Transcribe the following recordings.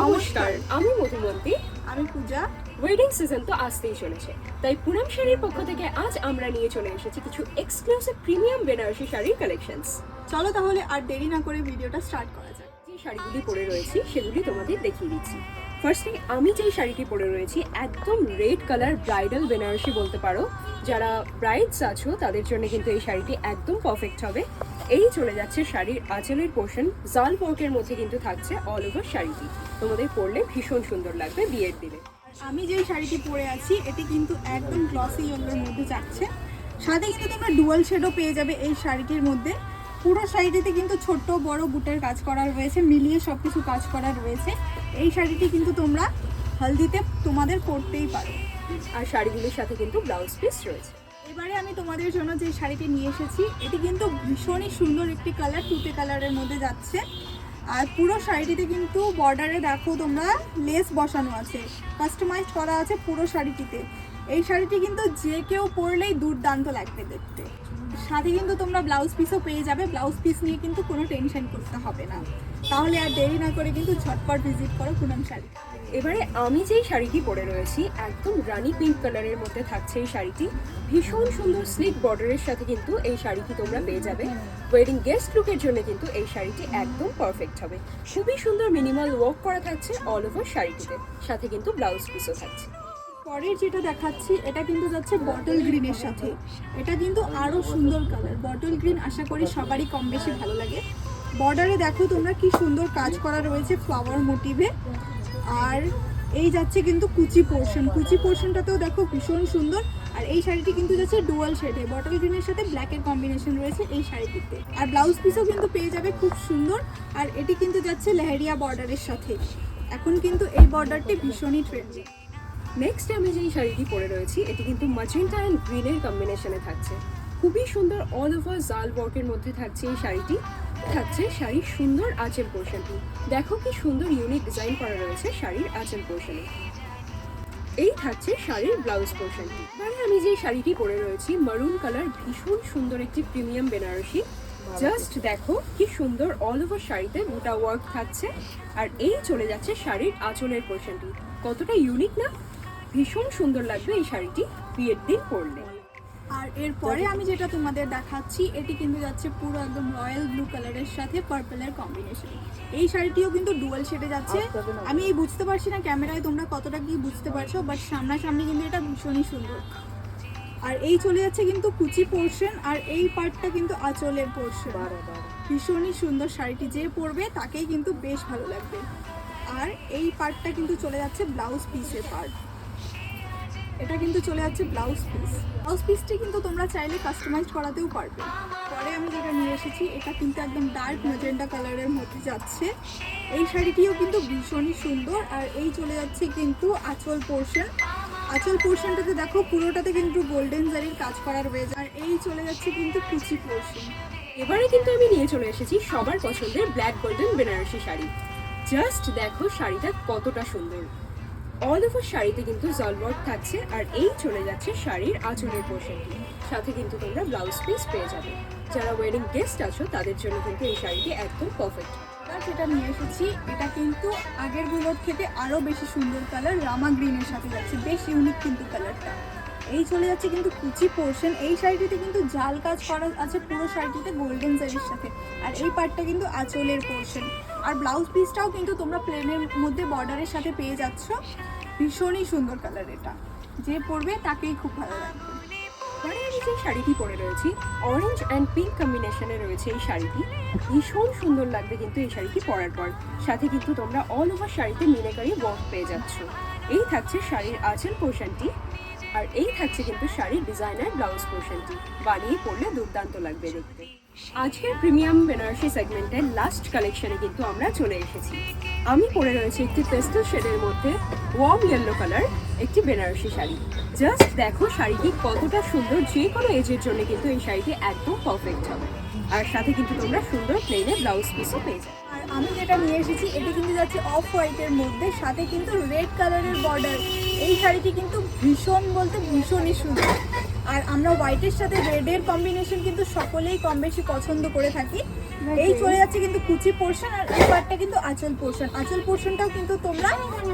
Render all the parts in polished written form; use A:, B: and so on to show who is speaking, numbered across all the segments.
A: নমস্কার, আমি মধুমন্তী।
B: আমি পূজা।
A: ওয়েডিং সিজন তো আসতেই চলেছে, তাই পুনম শাড়ির পক্ষ থেকে আজ আমরা নিয়ে চলে এসেছি কিছু এক্সক্লুসিভ প্রিমিয়াম বেনারসি শাড়ির কালেকশনস।
B: চলো তাহলে আর দেরি না করে ভিডিওটা স্টার্ট করা যাক।
A: যে শাড়িগুলি পরে রয়েছি সেগুলি তোমাদের দেখিয়ে দিচ্ছি। ফার্স্টলি আমি যেই শাড়িটি পরে রয়েছি একদম রেড কালার ব্রাইডাল বেনারসি বলতে পারো। যারা ব্রাইডস আছো তাদের জন্য কিন্তু এই শাড়িটি একদম পারফেক্ট হবে। এই চলে যাচ্ছে শাড়ির আঁচলের পোর্শন, জাল ওয়ার্কের মধ্যে কিন্তু থাকছে অল ওভার শাড়িটি। তোমাদের পরলে ভীষণ সুন্দর লাগবে বিয়ের দিনে।
B: আমি যেই শাড়িটি পরে আছি এটি কিন্তু একদম গ্লসি ইয়েলোর মধ্যে যাচ্ছে, সাথে কিন্তু তোমরা ডুয়াল শেডও পেয়ে যাবে এই শাড়িটির মধ্যে। পুরো শাড়িটিতে কিন্তু ছোট্ট বড় বুটের কাজ করা রয়েছে, মিলিয়ে সব কিছু কাজ করা রয়েছে। এই শাড়িটি কিন্তু তোমরা হলদিতে তোমাদের পরতেই পারো।
A: আর শাড়িগুলির সাথে কিন্তু ব্লাউজ পিস রয়েছে।
B: এবারে আমি তোমাদের জন্য যে শাড়িটি নিয়ে এসেছি এটি কিন্তু ভীষণই সুন্দর একটি কালার, তুতে কালারের মধ্যে যাচ্ছে। আর পুরো শাড়িটিতে কিন্তু বর্ডারে দেখো তোমরা লেস বসানো আছে, কাস্টমাইজ করা আছে পুরো শাড়িটিতে। এই শাড়িটি কিন্তু যে কেউ পরলেই দুর্দান্ত লাগবে দেখতে। সাথে কিন্তু তোমরা ব্লাউজ পিসও পেয়ে যাবে, ব্লাউজ পিস নিয়ে কিন্তু কোনো টেনশন করতে হবে না। তাহলে আর দেরি না করে কিন্তু ঝটপট ভিজিট করো পুনম শাড়ি।
A: এবারে আমি যেই শাড়িটি পরে রয়েছি একদম রানি পিঙ্ক কালারের মধ্যে থাকছে এই শাড়িটি। ভীষণ সুন্দর স্লিক বর্ডারের সাথে কিন্তু এই শাড়িটি তোমরা পেয়ে যাবে। ওয়েডিং গেস্ট লুকের জন্য কিন্তু এই শাড়িটি একদম পারফেক্ট হবে। খুবই সুন্দর মিনিমাল ওয়ার্ক করা থাকছে অল ওভার শাড়িটিতে, সাথে কিন্তু ব্লাউজ পিসও থাকছে।
B: পরের যেটা দেখাচ্ছি এটা কিন্তু যাচ্ছে বটল গ্রিনের সাথে। এটা কিন্তু আরো সুন্দর কালার। বটল গ্রিন আশা করি সবারই কম বেশি ভালো লাগে। বর্ডারে দেখো তোমরা কি সুন্দর কাজ করা রয়েছে ফ্লাওয়ার মোটিভে। আর এই যাচ্ছে কিন্তু কুচি পোর্শন, কুচি পোর্শনটাতেও দেখো ভীষণ সুন্দর। আর এই শাড়িটি কিন্তু যাচ্ছে ডুয়াল শেডে, বটল গ্রিনের সাথে ব্ল্যাকের কম্বিনেশন রয়েছে এই শাড়িটিতে। আর ব্লাউজ পিসও কিন্তু পেয়ে যাবে খুব সুন্দর। আর এটি কিন্তু যাচ্ছে লেহেরিয়া বর্ডারের সাথে। এখন কিন্তু এই বর্ডারটি ভীষণই ট্রেন্ডি।
A: নেক্সট আমি যেই শাড়িটি পরে রয়েছি এটি কিন্তু ম্যাজেন্টা অ্যান্ড গ্রিনের কম্বিনেশনে থাকছে। খুবই সুন্দর অল ওভার জাল ওয়ার্কের মধ্যে থাকছে এই শাড়িটি। থাকছে শাড়ির সুন্দর আঁচল পোর্শনটি। দেখো কি সুন্দর ইউনিক ডিজাইন করা রয়েছে শাড়ির আঁচল পোর্শনে। এই থাকছে শাড়ির ব্লাউজ পোর্শনটি। এবারে আমি যে শাড়িটি পরে রয়েছি মারুন কালার, ভীষণ সুন্দর একটি প্রিমিয়াম বেনারসি। জাস্ট দেখো কি সুন্দর অল ওভার শাড়িতে বুটা ওয়ার্ক থাকছে। আর এই চলে যাচ্ছে শাড়ির আঁচলের পোর্শনটি। কতটা ইউনিক না? ভীষণ সুন্দর লাগবে এই শাড়িটি বিয়ের দিন পরলে।
B: আর এরপরে আমি যেটা তোমাদের দেখাচ্ছি এটি কিন্তু যাচ্ছে পুরো একদম রয়্যাল ব্লু কালারের সাথে পার্পলের কম্বিনেশন। এই শাড়িটিও কিন্তু ডুয়াল শেডে যাচ্ছে। আমি এই বুঝতে পারছি না ক্যামেরায় তোমরা কতটা কি বুঝতে পারছো, বাট সামনাসামনি কিন্তু এটা ভীষণই সুন্দর। আর এই চলে যাচ্ছে কিন্তু কুচি পোর্শন, আর এই পার্টটা কিন্তু আঁচলের পোর্শন। ভীষণই সুন্দর শাড়িটি, যে পরবে তাকেই কিন্তু বেশ ভালো লাগবে। আর এই পার্টটা কিন্তু চলে যাচ্ছে ব্লাউজ পিসের পার্ট। এটা কিন্তু চলে যাচ্ছে ব্লাউজ পিস। ব্লাউজ পিসটি কিন্তু তোমরা চাইলে কাস্টমাইজ করাতেও পারবে। পরে আমি যেটা নিয়ে এসেছি এটা কিন্তু একদম ডার্ক ম্যাজেন্টা কালারের মধ্যে যাচ্ছে। এই শাড়িটিও কিন্তু ভীষণই সুন্দর। আর এই চলে যাচ্ছে কিন্তু আঁচল পোর্শন। আঁচল পোর্শনটাতে দেখো পুরোটাতে কিন্তু গোল্ডেন জারির কাজ করা রয়েছে। আর এই চলে যাচ্ছে কিন্তু কুচি পোর্শন।
A: এবারে কিন্তু আমি নিয়ে চলে এসেছি সবার পছন্দের black golden Banarasi sari. Just দেখো শাড়িটা কতটা সুন্দর। অল ওভার শাড়িতে কিন্তু জাল ওয়ার্ক থাকছে। আর এই চলে যাচ্ছে শাড়ির আঁচলের পোর্শনটি, সাথে কিন্তু তোমরা ব্লাউজ পিস পেয়ে যাবে। যারা ওয়েডিং গেস্ট আছো তাদের জন্য কিন্তু এই শাড়িটি একদম পারফেক্ট।
B: আর যেটা নিয়ে এসেছি এটা কিন্তু আগেরগুলোর থেকে আরও বেশি সুন্দর কালার, রামা গ্রিনের সাথে যাচ্ছে। বেশ ইউনিক কিন্তু কালারটা। এই চলে যাচ্ছে কিন্তু কুচি পোর্শন। এই শাড়িটিতে কিন্তু জাল কাজ করা আছে পুরো শাড়িটিতে গোল্ডেন জারির সাথে। আর এই পার্টটা কিন্তু আঁচলের পোর্শন। আর ব্লাউজ পিসটাও কিন্তু তোমরা প্লেনের মধ্যে বর্ডারের সাথে পেয়ে যাচ্ছ। ভীষণই সুন্দর কালার, এটা যে পরবে তাকেই খুব ভালো লাগবে।
A: পরে আমি যে শাড়িটি পরে রয়েছি অরেঞ্জ অ্যান্ড পিঙ্ক কম্বিনেশনে রয়েছে এই শাড়িটি। ভীষণ সুন্দর লাগবে কিন্তু এই শাড়িটি পরার পর। সাথে কিন্তু তোমরা অল ওভার শাড়িতে মিনাকারি ওয়ার্ক পেয়ে যাচ্ছ। এই থাকছে শাড়ির আঁচল পোর্শনটি। আর এই থাকছে কিন্তু শাড়ির ডিজাইনার ব্লাউজ পোর্শনটি। বানিয়ে পরলে দুর্দান্ত লাগবে দেখতে। আজকের প্রিমিয়াম বেনারসি সেগমেন্টের লাস্ট কালেকশনে কিন্তু আমরা চলে এসেছি। আমি পরে রয়েছে একটি পেস্টেল শেডের মধ্যে ওয়ার্ম ইয়েলো কালার একটি বেনারসি শাড়ি। জাস্ট দেখো শাড়িটি কতটা সুন্দর। যে কোনো এজের জন্য কিন্তু এই শাড়িটি একদম পারফেক্ট হবে। আর সাথে কিন্তু তোমরা সুন্দর প্লেনে ব্লাউজ পিসও পেয়ে যাবে।
B: আর আমি যেটা নিয়ে এসেছি এটি কিন্তু যাচ্ছে অফ হোয়াইটের মধ্যে, সাথে কিন্তু রেড কালারের বর্ডার। এই শাড়িটি কিন্তু ভীষণ বলতে ভীষণই সুন্দর। আর আমরা হোয়াইটের সাথে রেডের কম্বিনেশন কিন্তু সকলেই কম বেশি পছন্দ করে থাকি। এই চলে যাচ্ছে কিন্তু কুচি পোর্শন, আর এই পার্টটা কিন্তু আঁচল পোর্শন। আঁচল পোর্শনটাও কিন্তু তোমরা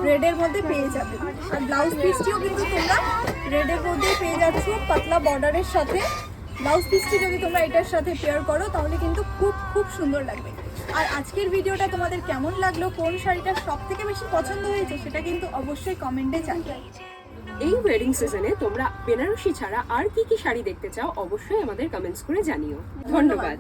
B: রেডের মধ্যে পেয়ে যাবে, আর ব্লাউজ পিসটিও কিন্তু তোমরা রেডের মধ্যে পেয়ে যাচ্ছ পাতলা বর্ডারের সাথে। ব্লাউজ পিসটি যদি তোমরা এটার সাথে পেয়ার করো তাহলে কিন্তু খুব খুব সুন্দর লাগবে। আর আজকের ভিডিওটা তোমাদের কেমন লাগলো, কোন শাড়িটা সব থেকে বেশি পছন্দ হয়েছে সেটা কিন্তু অবশ্যই কমেন্টে জানাবে।
A: এই ওয়েডিং সিজনে তোমরা বেনারসি ছাড়া আর কি কি শাড়ি দেখতে চাও অবশ্যই আমাদের কমেন্টস করে জানিও। ধন্যবাদ।